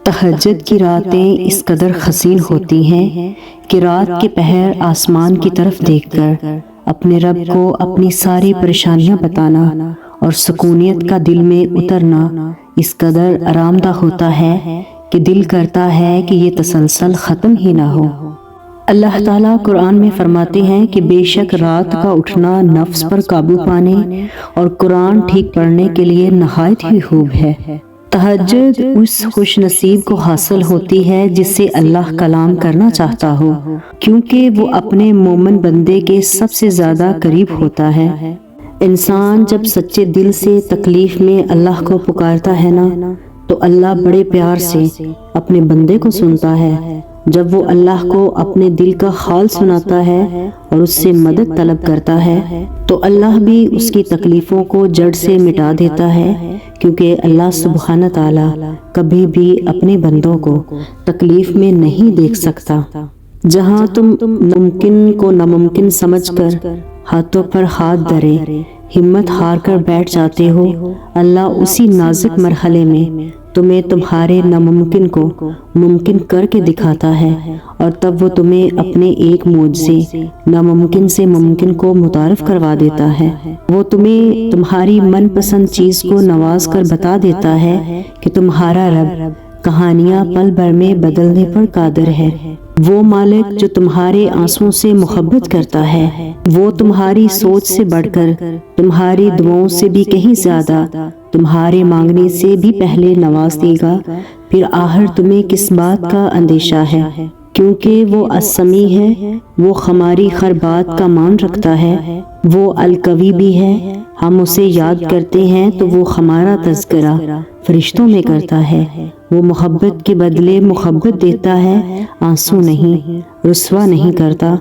تہجد کی راتیں اس قدر حسین ہوتی ہیں کہ رات کے پہر آسمان کی طرف دیکھ کر اپنے رب کو اپنی ساری پریشانیاں بتانا اور سکونیت کا دل میں اترنا اس قدر آرام دہ ہوتا ہے کہ دل کرتا ہے کہ یہ تسلسل ختم ہی نہ ہو۔ اللہ تعالیٰ قرآن میں فرماتے ہیں کہ بے شک رات کا اٹھنا نفس پر قابو پانے اور قرآن ٹھیک پڑھنے کے لیے نہایت ہی خوب ہے۔ تہجد اس خوش نصیب کو حاصل ہوتی ہے جس سے اللہ کلام کرنا چاہتا ہو، کیونکہ وہ اپنے مومن بندے کے سب سے زیادہ قریب ہوتا ہے۔ انسان جب سچے دل سے تکلیف میں اللہ کو پکارتا ہے نا تو اللہ بڑے پیار سے اپنے بندے کو سنتا ہے۔ جب وہ اللہ کو اپنے دل کا حال سناتا ہے اور اس سے مدد طلب کرتا ہے تو اللہ بھی اس کی تکلیفوں کو جڑ سے مٹا دیتا ہے، کیونکہ اللہ سبحانہ تعالیٰ کبھی بھی اپنے بندوں کو تکلیف میں نہیں دیکھ سکتا۔ جہاں تم ممکن کو ناممکن سمجھ کر ہاتھوں پر ہاتھ دھرے ہمت ہار کر بیٹھ جاتے ہو، اللہ اسی نازک مرحلے میں تمہیں تمہارے ناممکن کو ممکن کر کے دکھاتا ہے، اور تب وہ تمہیں اپنے ایک معجزے ناممکن سے ممکن کو متعارف کروا دیتا ہے۔ وہ تمہیں تمہاری من پسند چیز کو نواز کر بتا دیتا ہے کہ تمہارا رب کہانیاں پل بھر میں بدلنے پر قادر ہے۔ وہ مالک جو تمہارے آنسوؤں سے محبت کرتا ہے، وہ تمہاری سوچ سے بڑھ کر تمہاری دعاؤں سے بھی کہیں زیادہ تمہارے مانگنے سے بھی پہلے نواز دے گا۔ پھر آخر تمہیں کس بات کا اندیشہ ہے، کیونکہ وہ السمیع ہے، وہ ہماری ہر بات کا مان رکھتا ہے، وہ القوی بھی ہے۔ ہم اسے یاد کرتے ہیں تو وہ ہمارا تذکرہ فرشتوں میں کرتا ہے۔ وہ محبت کے بدلے محبت دیتا ہے، آنسو نہیں، رسوا نہیں کرتا۔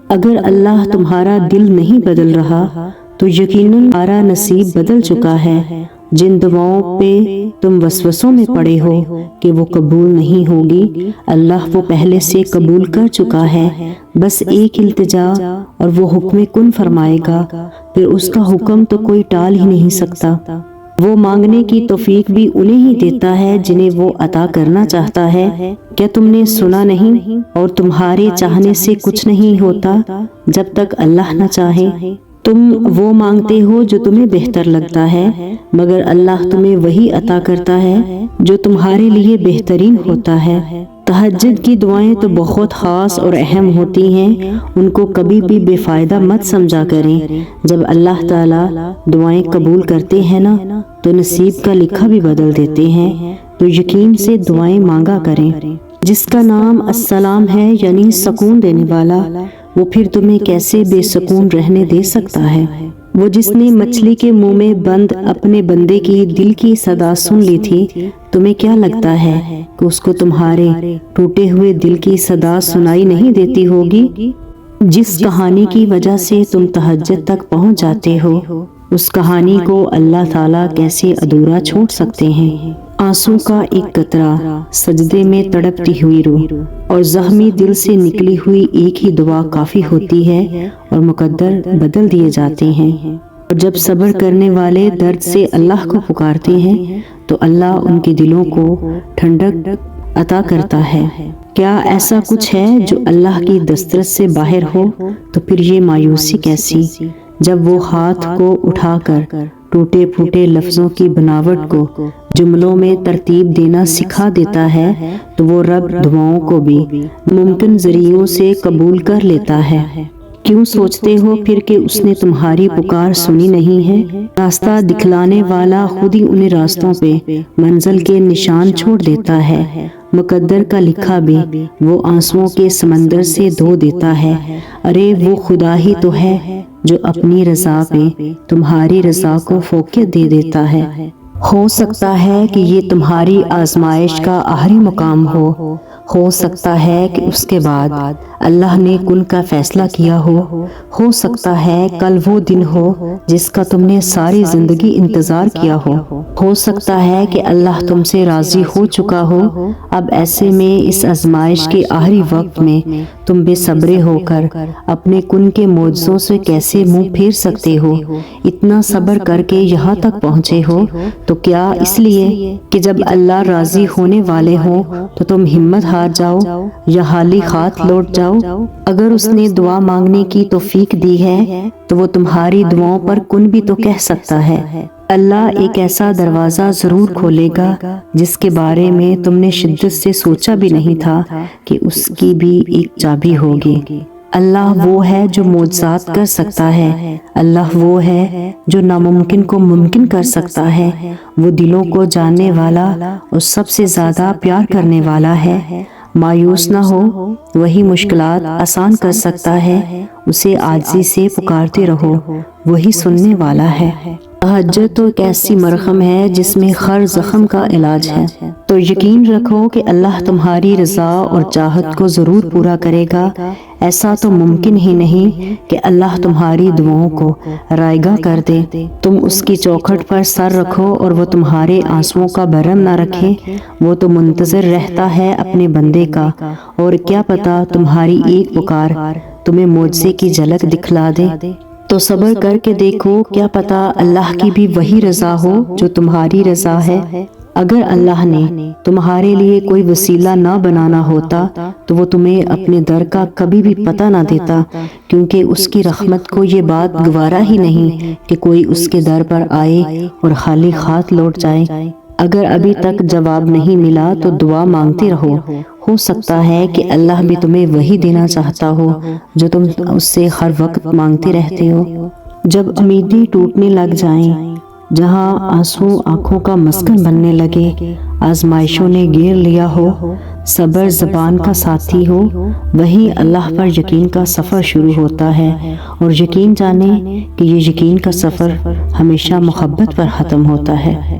اگر اللہ تمہارا دل نہیں بدل رہا تو یقیناً تمہارا نصیب بدل چکا ہے۔ جن دعاؤں پہ تم وسوسوں میں پڑے ہو کہ وہ قبول نہیں ہوگی، اللہ وہ پہلے سے قبول کر چکا ہے۔ بس ایک التجا اور وہ حکم کن فرمائے گا، پھر اس کا حکم تو کوئی ٹال ہی نہیں سکتا۔ وہ مانگنے کی توفیق بھی انہیں ہی دیتا ہے جنہیں وہ عطا کرنا چاہتا ہے۔ کیا تم نے سنا نہیں اور تمہارے چاہنے سے کچھ نہیں ہوتا جب تک اللہ نہ چاہے؟ تم وہ مانگتے ہو جو تمہیں بہتر لگتا ہے، مگر اللہ تمہیں وہی عطا کرتا ہے جو تمہارے لیے بہترین ہوتا ہے۔ تہجد کی دعائیں تو بہت خاص اور اہم ہوتی ہیں، ان کو کبھی بھی بے فائدہ مت سمجھا کریں۔ جب اللہ تعالیٰ دعائیں قبول کرتے ہیں نا تو نصیب کا لکھا بھی بدل دیتے ہیں، تو یقین سے دعائیں مانگا کریں۔ جس کا نام السلام ہے یعنی سکون دینے والا، وہ پھر تمہیں کیسے بے سکون رہنے دے سکتا ہے؟ وہ جس نے مچھلی کے منہ میں بند اپنے بندے کی دل کی صدا سن لی تھی، تمہیں کیا لگتا ہے کہ اس کو تمہارے ٹوٹے ہوئے دل کی صدا سنائی نہیں دیتی ہوگی؟ جس کہانی کی وجہ سے تم تہجد تک پہنچ جاتے ہو، اس کہانی کو اللہ تعالیٰ کیسے ادھورا چھوڑ سکتے ہیں؟ آنسو کا ایک قطرہ، سجدے میں تڑپتی ہوئی روح اور زخمی دل سے نکلی ہوئی ایک ہی دعا کافی ہوتی ہے اور مقدر بدل دیے جاتے ہیں۔ اور جب صبر کرنے والے درد سے اللہ کو پکارتے ہیں تو اللہ ان کے دلوں کو ٹھنڈک عطا کرتا ہے۔ کیا ایسا کچھ ہے جو اللہ کی دسترس سے باہر ہو؟ تو پھر یہ مایوسی کیسی، جب وہ ہاتھ کو اٹھا کر ٹوٹے پھوٹے لفظوں کی بناوٹ کو جملوں میں ترتیب دینا سکھا دیتا ہے تو وہ رب دعاؤں کو بھی ممکن ذریعوں سے قبول کر لیتا ہے۔ کیوں سوچتے ہو پھر کہ اس نے تمہاری پکار سنی نہیں ہے؟ راستہ دکھلانے والا خود ہی انہیں راستوں پہ منزل کے نشان چھوڑ دیتا ہے۔ مقدر کا لکھا بھی وہ آنسوؤں کے سمندر سے دھو دیتا ہے۔ ارے وہ خدا ہی تو ہے جو اپنی رضا پہ تمہاری رضا کو فوقیت دے دیتا ہے۔ ہو سکتا ہے کہ یہ تمہاری آزمائش کا آخری مقام ہو ہو سکتا ہے کہ اس کے بعد اللہ نے کل کا فیصلہ کیا ہو سکتا ہے کل وہ دن ہو جس کا تم نے ساری زندگی انتظار کیا ہو سکتا ہے کہ اللہ تم سے راضی ہو چکا ہو۔ اب ایسے میں اس آزمائش کے آخری وقت میں تم بے صبرے ہو کر اپنے کن کے معجزوں سے کیسے منہ پھیر سکتے ہو؟ اتنا صبر کر کے یہاں تک پہنچے ہو تو کیا اس لیے کہ جب اللہ راضی ہونے والے ہوں تو تم ہمت ہار جاؤ یا حالی ہاتھ لوٹ جاؤ؟ اگر اس نے دعا مانگنے کی توفیق دی ہے تو وہ تمہاری دعاؤں پر کن بھی تو کہہ سکتا ہے۔ اللہ ایک ایسا دروازہ ضرور کھولے گا جس کے بارے میں تم نے شدت سے سوچا بھی نہیں تھا کہ اس کی بھی ایک چابی ہوگی۔ اللہ وہ ہے جو معجزات کر سکتا ہے، اللہ وہ ہے جو ناممکن کو ممکن کر سکتا ہے، وہ دلوں کو جاننے والا اور سب سے زیادہ پیار کرنے والا ہے۔ مایوس نہ ہو، وہی مشکلات آسان کر سکتا ہے، اسے عاجزی سے پکارتے رہو، وہی سننے والا ہے۔ تہجد تو ایک ایسی مرہم ہے جس میں ہر زخم کا علاج ہے، تو یقین رکھو کہ اللہ تمہاری رضا اور چاہت کو ضرور پورا کرے گا۔ ایسا تو ممکن ہی نہیں کہ اللہ تمہاری دعاؤں کو رائگاں کر دے۔ تم اس کی چوکھٹ پر سر رکھو اور وہ تمہارے آنسوؤں کا بھرم نہ رکھے۔ وہ تو منتظر رہتا ہے اپنے بندے کا، اور کیا پتا تمہاری ایک پکار تمہیں معجزے کی جھلک دکھلا دے۔ تو صبر کر کے دیکھو، کیا پتا اللہ کی بھی وہی رضا ہو جو تمہاری رضا ہے۔ اگر اللہ نے تمہارے لیے کوئی وسیلہ نہ بنانا ہوتا تو وہ تمہیں اپنے در کا کبھی بھی پتہ نہ دیتا، کیونکہ اس کی رحمت کو یہ بات گوارا ہی نہیں کہ کوئی اس کے در پر آئے اور خالی ہاتھ لوٹ جائے۔ اگر ابھی تک جواب نہیں ملا تو دعا مانگتے رہو، ہو سکتا ہے کہ اللہ بھی تمہیں وہی دینا چاہتا ہو جو تم اس سے ہر وقت مانگتے رہتے ہو۔ جب امیدیں ٹوٹنے لگ جائیں، جہاں آنسو آنکھوں کا مسکن بننے لگے، آزمائشوں نے گھیر لیا ہو، صبر زبان کا ساتھی ہو، وہی اللہ پر یقین کا سفر شروع ہوتا ہے، اور یقین جانے کہ یہ یقین کا سفر ہمیشہ محبت پر ختم ہوتا ہے۔